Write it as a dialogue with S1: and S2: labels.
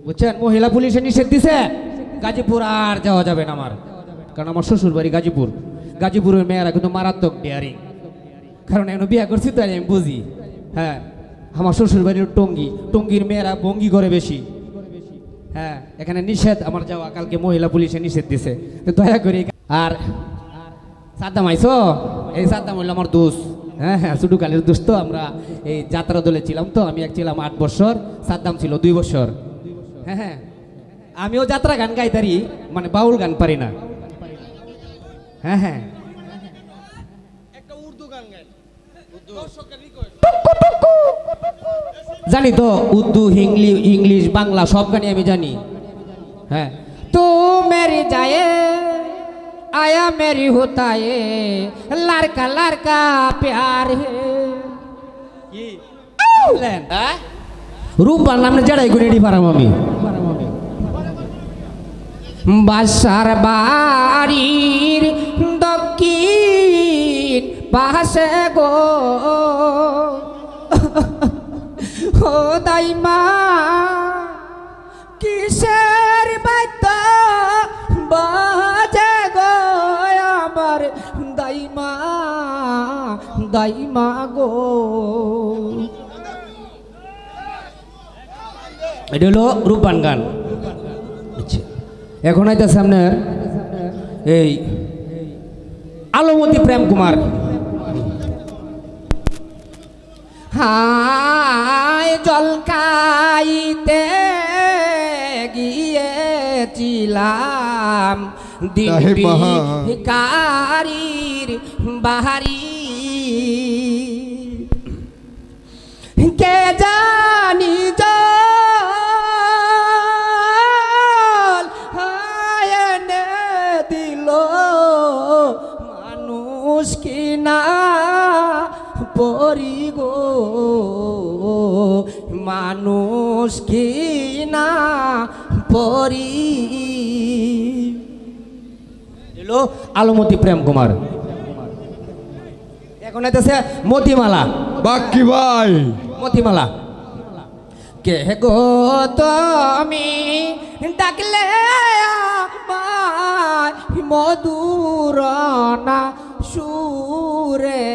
S1: বুঝছেন, মহিলা পুলিশে নিষেধ দিছে, গাজীপুর আর যাওয়া যাবে না আমার, কারণ আমার শ্বশুর বাড়ি গাজীপুর। গাজীপুরের মেয়েরা কিন্তু মারাত্মক ডেয়ারিং, কারণ এখন বিয়ে করছি তো আমি বুঝি। হ্যাঁ, আমার শ্বশুর বাড়ির টঙ্গী, টঙ্গীর মেয়েরা ভঙ্গি করে বেশি। হ্যাঁ, এখানে নিষেধ আমার যাওয়া, কালকে মহিলা পুলিশে নিষেধ দিছে, তো দয়া করে। আর সাদ্দাম আইসো, এই সাদ্দাম হইল আমার দোস্ত। হ্যাঁ হ্যাঁ, শুধু কালের দোস্ত। আমরা এই যাত্রা দলে ছিলাম, তো আমি এক ছিলাম 8 বছর, সাদ্দাম ছিল 2 বছর। হ্যাঁ হ্যাঁ, আমিও যাত্রা গান গাইতারি, মানে বাউল গান পারি না। হ্যাঁ হ্যাঁ, জানি তো উর্দু, ইংলিশ, বাংলা সব গানই আমি জানি। হ্যাঁ, তো মেরি যায় आया मेरी होता है लड़का लड़का प्यार है। रूप नामने जड़ाई को रेडी पारा मम्मी बासार बाड़ीर दक्षिण पाशे गो ओ दाइमा किसेर बाता बाजे गो आमार दाइमा दाइमा गो। এটা হলো রূপান গান। আচ্ছা, এখন আইতাছে আপনার এই আলমতি প্রেম কুমার। হায় জলকাইতে গিয়েছিলাম দিনবিকারির বাহারি, কে জানি জল হায়নে দিল মানুষ কিনা পরি গো, মানুষ কিনা পরি। এলো আলমতি প্রেম কুমার। এখন এসেছে মতিমালা।
S2: বাক্কি ভাই
S1: মতিমালা। কে গো তুমি ডাকলে আমায় মধুর না সুরে,